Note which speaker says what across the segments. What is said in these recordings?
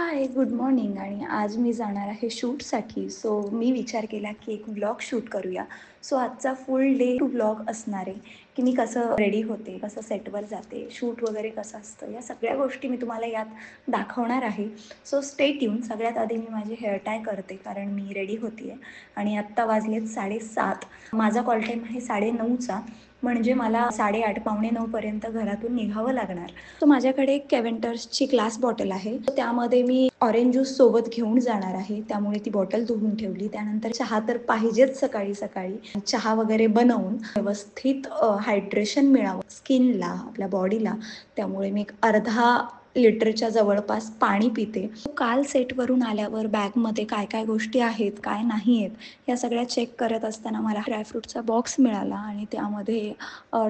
Speaker 1: हाय, good morning. आणि आज मी जाणार आहे शूटसाठी. सो मी विचार केला की एक व्लॉग शूट करूया. सो आजचा फुल डे टू व्लॉग असणार आहे की मी कसं रेडी होते, कसं सेटवर जाते, शूट वगैरे कसं असतं, या सगळ्या गोष्टी मी तुम्हाला यात दाखवणार आहे. So stay tune. सगळ्यात आधी मी माझी हेअर टाय करते कारण मी रेडी होते आहे आणि आत्ता वाजलेत 7:30. माझा कॉल टाईम आहे 9:30चा, म्हणजे मला 8:30 पावणे 9पर्यंत घरातून निघावं लागणार. सो माझ्याकडे एक कॅव्हेंटर्सची ग्लास बॉटल आहे. त्यामध्ये मी ऑरेंज ज्यूस सोबत घेऊन जाणार आहे, त्यामुळे ती बॉटल धुवून ठेवली. त्यानंतर चहा तर पाहिजेच सकाळी सकाळी. चहा वगैरे बनवून व्यवस्थित हायड्रेशन मिळावं स्किनला, आपल्या बॉडीला, त्यामुळे मी एक अर्धा लिटरच्या जवळपास पाणी पिते. काल सेटवरून आल्यावर बॅगमध्ये काय काय गोष्टी आहेत, काय नाही आहेत, या सगळ्या चेक करत असताना मला ड्रायफ्रूटचा बॉक्स मिळाला आणि त्यामध्ये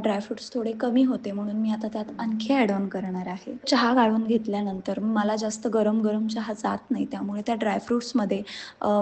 Speaker 1: ड्रायफ्रूट्स थोडे कमी होते, म्हणून मी आता त्यात आणखी ॲड ऑन करणार आहे. चहा गाळून घेतल्यानंतर मला जास्त गरम गरम चहा जात नाही, त्यामुळे त्या ड्रायफ्रूट्समध्ये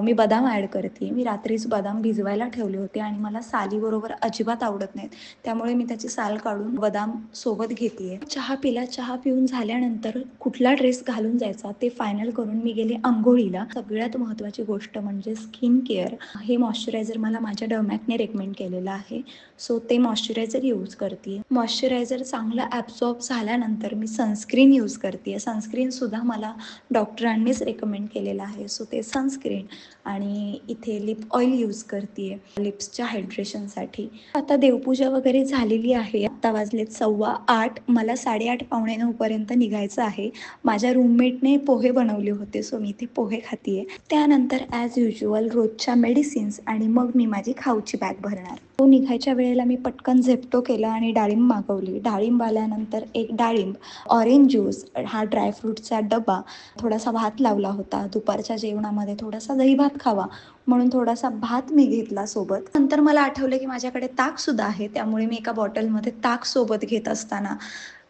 Speaker 1: मी बदाम ॲड करते. मी रात्रीच बदाम भिजवायला ठेवले होते आणि मला सालीबरोबर अजिबात आवडत नाहीत, त्यामुळे मी त्याची साल काढून बदाम सोबत घेते. चहा पिला. चहा पिऊन झाल्यानंतर कुठला ड्रेस घालून जायचा ते फायनल करून मी गेले अंघोळीला. सगळ्यात महत्त्वाची गोष्ट म्हणजे स्किन केअर. हे मॉइश्चरायझर मला माझ्या डर्मॅकने रेकमेंड केलेलं आहे, सो ते मॉइश्चरायझर यूज करते. मॉइश्चरायझर चांगलं ॲब्झॉर्ब झाल्यानंतर मी सनस्क्रीन यूज करते. सनस्क्रीनसुद्धा मला डॉक्टरांनीच रेकमेंड केलेलं आहे, सो ते सनस्क्रीन. आणि इथे लिप ऑइल यूज करते लिप्सच्या हायड्रेशनसाठी. आता देवपूजा वगैरे झालेली आहे. आत्ता वाजलेत 8:15. मला 8:30 पावणे 9पर्यंत निघायचं आहे. माझ्या रूममेटने पोहे बनवले होते, सो मी ते पोहे खाते. त्यानंतर ॲज युज्युअल रोजच्या मेडिसिन्स आणि मग मी माझी खाऊची बॅग भरणार. तो निघायच्या वेळेला मी पटकन झेप्टो केला आणि डाळिंब मागवली. डाळिंब आल्यानंतर एक डाळिंब, ऑरेंज ज्यूस, हा ड्रायफ्रूटचा डबा, थोडासा भात लावला होता. दुपारच्या जेवणामध्ये थोडासा दही भात खावा म्हणून थोडासा भात मी घेतला सोबत. नंतर मला आठवलं की माझ्याकडे ताकसुद्धा आहे, त्यामुळे मी एका बॉटलमध्ये ताक सोबत घेत असताना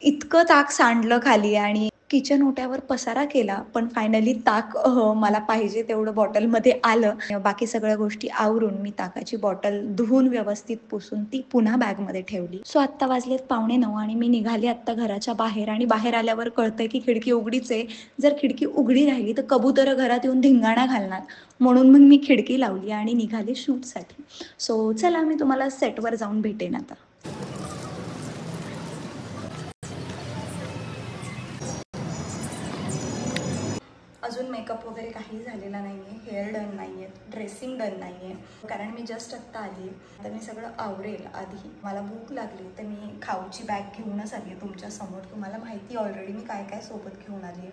Speaker 1: इतकं ताक सांडलं खाली आणि किचन ओट्यावर पसारा केला, पण फायनली ताक मला पाहिजे तेवढं बॉटलमध्ये आलं. बाकी सगळ्या गोष्टी आवरून मी ताकाची बॉटल धुवून व्यवस्थित पुसून ती पुन्हा बॅगमध्ये ठेवली. सो आत्ता वाजलेत 8:45 आणि मी निघाली आत्ता घराच्या बाहेर. आणि बाहेर आल्यावर कळतंय की खिडकी उघडीच आहे. जर खिडकी उघडी राहिली तर कबुतरं घरात येऊन धिंगाणा घालणार, म्हणून मग मी खिडकी लावली आणि निघाले शूटसाठी. सो चला, मी तुम्हाला सेटवर जाऊन भेटेन आता. अजून मेकअप वगैरे काही झालेला नाही आहे, हेअर डन नाही आहे, ड्रेसिंग डन नाही आहे, कारण मी जस्ट आत्ता आली आहे. तर मी सगळं आवरेल. आधी मला भूक लागली तर मी खाऊची बॅग घेऊनच आली आहे तुमच्यासमोर. तुम्हाला माहिती ऑलरेडी मी काय काय सोबत घेऊन आली आहे.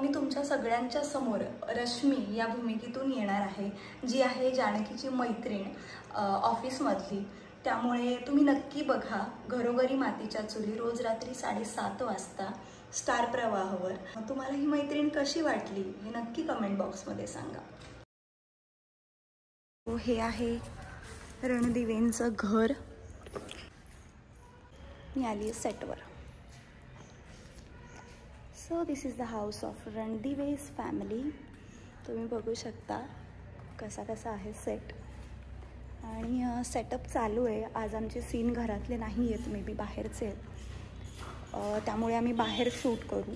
Speaker 1: मी तुमच्या सगळ्यांच्या समोर रश्मी या भूमिकेतून येणार आहे, जी आहे जानकीची मैत्रीण ऑफिसमधली. त्यामुळे तुम्ही नक्की बघा घरोघरी मातीच्या चुली, रोज रात्री 7:30 वाजता स्टार प्रवाहावर. तुम्हाला ही मैत्रीण कशी वाटली हे नक्की कमेंट बॉक्समध्ये सांगा. हे आहे रणदिवेंचं घर. मी आली आहे सेटवर. So this is the house of Randive's family. तुम्ही बघू शकता कसा कसा आहे सेट. आणि सेटअप चालू आहे. आज आमचे सीन घरातले नाही आहेत, मे बी बाहेरचे आहेत, त्यामुळे आम्ही बाहेर शूट करू.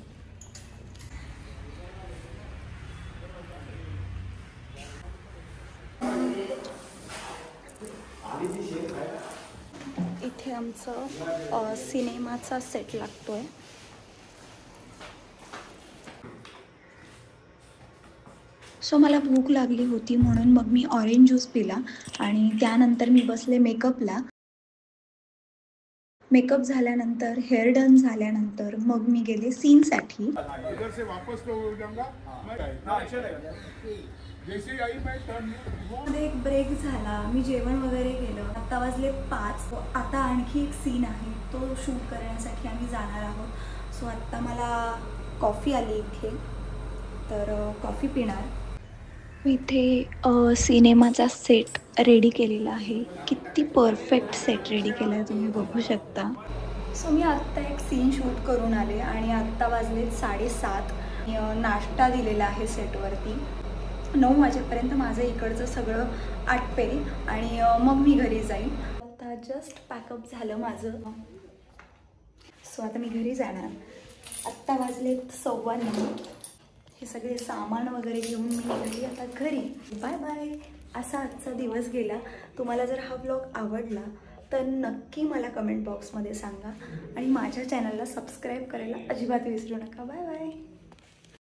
Speaker 1: इथे आमचं सिनेमाचा सेट लागतोय. सो मला भूक लागली होती म्हणून मग मी ऑरेंज ज्यूस पिला आणि त्यानंतर मी बसले मेकअपला. मेकअप झाल्यानंतर, हेअर डन झाल्यानंतर मग मी गेले सीनसाठी. एक ब्रेक झाला, मी जेवण वगैरे केलं. आत्ता वाजले 5. आता आणखी एक सीन आहे, तो शूट करण्यासाठी आम्ही जाणार आहोत. सो आत्ता मला कॉफी आली इथे, तर कॉफी पिणार. इथे सिनेमाचा सेट रेडी केलेला आहे. किती परफेक्ट सेट रेडी केला आहे तुम्ही बघू शकता. सो मी आत्ता एक सीन शूट करून आले आणि आत्ता वाजलेत 7:30. नाश्ता दिलेला आहे सेटवरती. 9 वाजेपर्यंत माझं इकडचं सगळं आटपेल आणि मग मी घरी जाईन. आता जस्ट पॅकअप झालं माझं. सो आता मी घरी जाणार. आत्ता वाजले 9:15. हे सगळे सामान वगैरे घेऊन मी निघाली आता घरी. Bye bye. असा आजचा दिवस गेला. तुम्हाला जर हा व्लॉग आवडला तर नक्की मला कमेंट बॉक्समध्ये सांगा आणि माझ्या चॅनलला सबस्क्राईब करायला अजिबात विसरू नका. Bye bye.